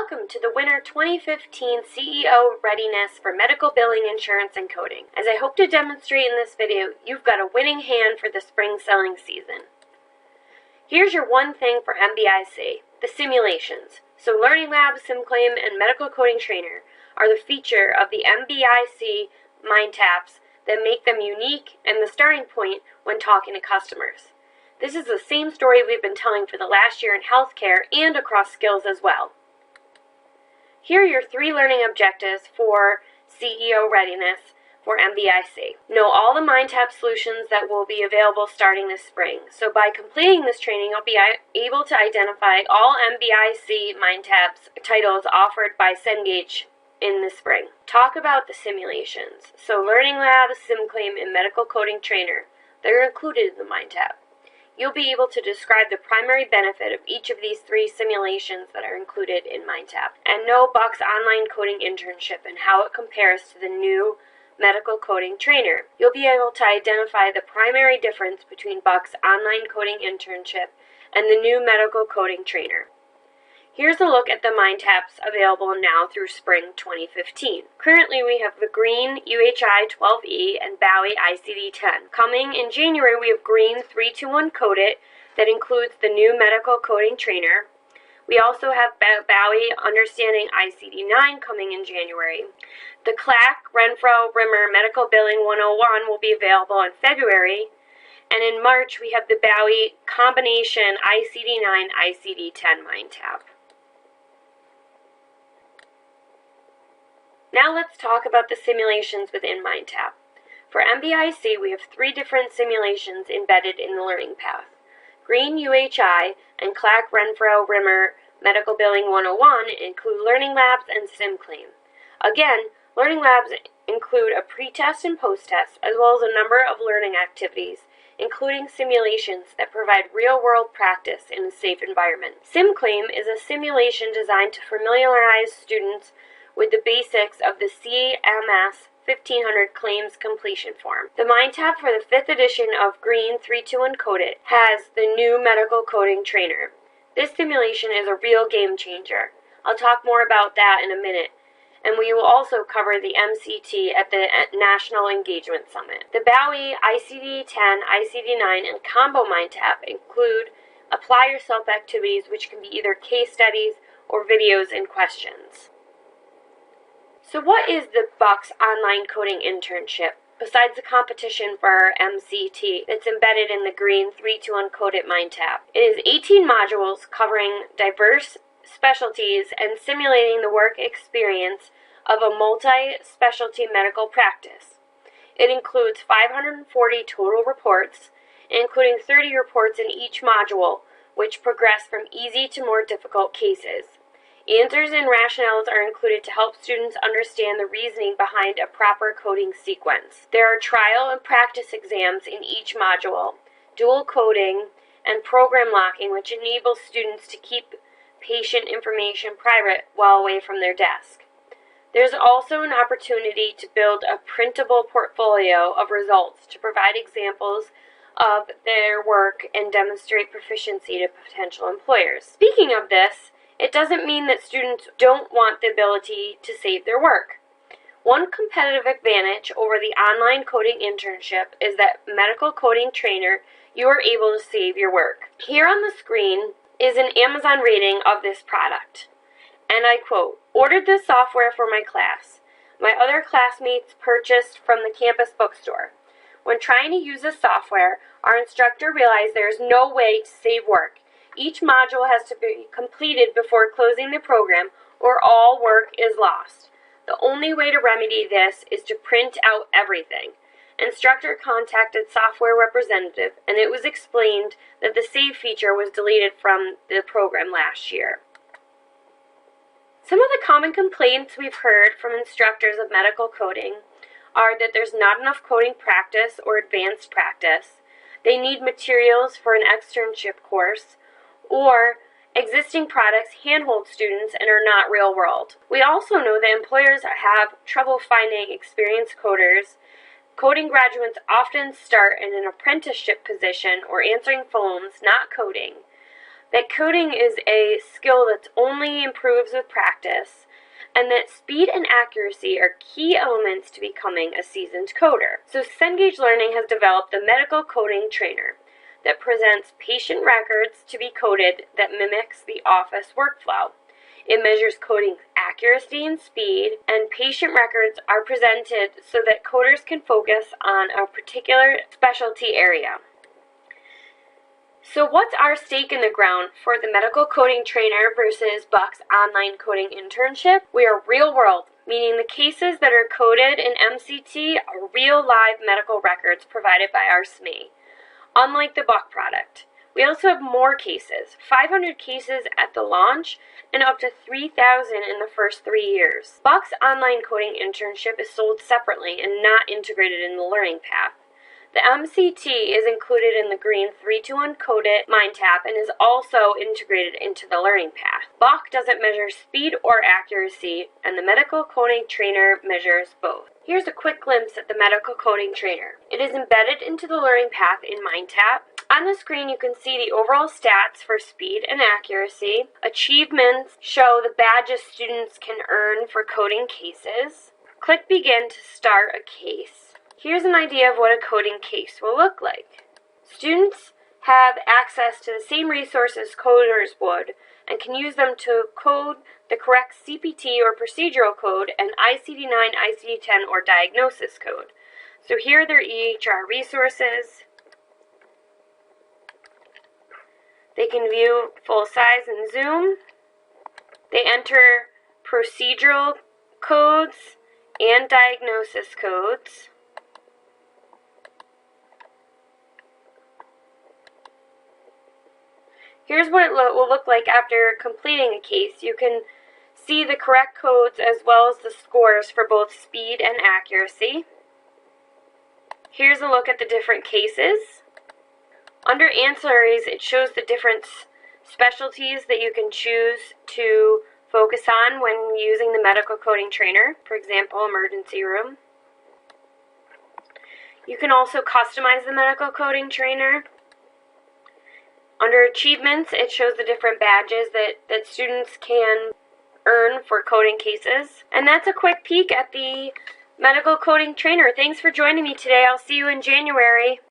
Welcome to the Winter 2015 CEO Readiness for Medical Billing, Insurance, and Coding. As I hope to demonstrate in this video, you've got a winning hand for the spring selling season. Here's your one thing for MBIC, the simulations. So Learning Lab, SimClaim, and Medical Coding Trainer are the feature of the MBIC mind taps that make them unique and the starting point when talking to customers. This is the same story we've been telling for the last year in healthcare and across skills as well. Here are your 3 learning objectives for CEO Readiness for MBIC. Know all the MindTap solutions that will be available starting this spring. So by completing this training, you'll be able to identify all MBIC MindTaps titles offered by Cengage in the spring. Talk about the simulations. So Learning Lab, SimClaim, and Medical Coding Trainer, they're included in the MindTap. You'll be able to describe the primary benefit of each of these 3 simulations that are included in MindTap, and know Buck's online coding internship and how it compares to the new Medical Coding Trainer. You'll be able to identify the primary difference between Buck's online coding internship and the new Medical Coding Trainer. Here's a look at the MindTaps available now through spring 2015. Currently, we have the Green UHI 12E and Bowie ICD-10. Coming in January, we have Green 321 Code It that includes the new Medical Coding Trainer. We also have Bowie Understanding ICD-9 coming in January. The CLAC Renfro Rimmer Medical Billing 101 will be available in February. And in March, we have the Bowie Combination ICD-9 ICD-10 MindTap. Now let's talk about the simulations within MindTap. For MBIC, we have 3 different simulations embedded in the learning path. Green UHI and CLAC Renfro Rimmer Medical Billing 101 include Learning Labs and SimClaim. Again, Learning Labs include a pre-test and post-test, as well as a number of learning activities, including simulations that provide real-world practice in a safe environment. SimClaim is a simulation designed to familiarize students with the basics of the CMS 1500 claims completion form. The MindTap for the 5th edition of Green 321 Code It has the new Medical Coding Trainer. This simulation is a real game changer. I'll talk more about that in a minute, and we will also cover the MCT at the National Engagement Summit. The Bowie ICD-10, ICD-9, and Combo MindTap include apply yourself activities, which can be either case studies or videos and questions. So what is the Bucks online coding internship, besides the competition for our MCT that's embedded in the Green 321 Code It MindTap? It is 18 modules covering diverse specialties and simulating the work experience of a multi-specialty medical practice. It includes 540 total reports, including 30 reports in each module, which progress from easy to more difficult cases. Answers and rationales are included to help students understand the reasoning behind a proper coding sequence. There are trial and practice exams in each module, dual coding, and program locking, which enables students to keep patient information private while away from their desk. There's also an opportunity to build a printable portfolio of results to provide examples of their work and demonstrate proficiency to potential employers. Speaking of this, it doesn't mean that students don't want the ability to save their work. One competitive advantage over the online coding internship is that Medical Coding Trainer, you are able to save your work. Here on the screen is an Amazon rating of this product. And I quote, "Ordered this software for my class. My other classmates purchased from the campus bookstore. When trying to use this software, our instructor realized there is no way to save work. Each module has to be completed before closing the program, or all work is lost. The only way to remedy this is to print out everything. Instructor contacted software representative, and it was explained that the save feature was deleted from the program last year." Some of the common complaints we've heard from instructors of medical coding are that there's not enough coding practice or advanced practice, they need materials for an externship course, or existing products handhold students and are not real world. We also know that employers have trouble finding experienced coders. Coding graduates often start in an apprenticeship position or answering phones, not coding. that coding is a skill that only improves with practice, and that speed and accuracy are key elements to becoming a seasoned coder. So Cengage Learning has developed the Medical Coding Trainer that presents patient records to be coded that mimics the office workflow. It measures coding accuracy and speed, and patient records are presented so that coders can focus on a particular specialty area. So what's our stake in the ground for the Medical Coding Trainer versus Buck's online coding internship? We are real world, meaning the cases that are coded in MCT are real live medical records provided by our SME, unlike the Buck product. We also have more cases, 500 cases at the launch and up to 3,000 in the first 3 years. Buck's online coding internship is sold separately and not integrated in the learning path. The MCT is included in the green 3-to-1 Code It Mind Tap and is also integrated into the learning path. Buck doesn't measure speed or accuracy, and the Medical Coding Trainer measures both. Here's a quick glimpse at the Medical Coding Trainer. It is embedded into the learning path in Mind Tap. On the screen, you can see the overall stats for speed and accuracy. Achievements show the badges students can earn for coding cases. Click Begin to start a case. Here's an idea of what a coding case will look like. Students have access to the same resources coders would and can use them to code the correct CPT or procedural code and ICD-9, ICD-10, or diagnosis code. So here are their EHR resources. They can view full size and zoom. They enter procedural codes and diagnosis codes. Here's what it will look like after completing a case. You can see the correct codes as well as the scores for both speed and accuracy. Here's a look at the different cases. Under ancillaries, it shows the different specialties that you can choose to focus on when using the Medical Coding Trainer, for example, emergency room. You can also customize the Medical Coding Trainer. Under achievements, it shows the different badges that students can earn for coding cases. And that's a quick peek at the Medical Coding Trainer. Thanks for joining me today. I'll see you in January.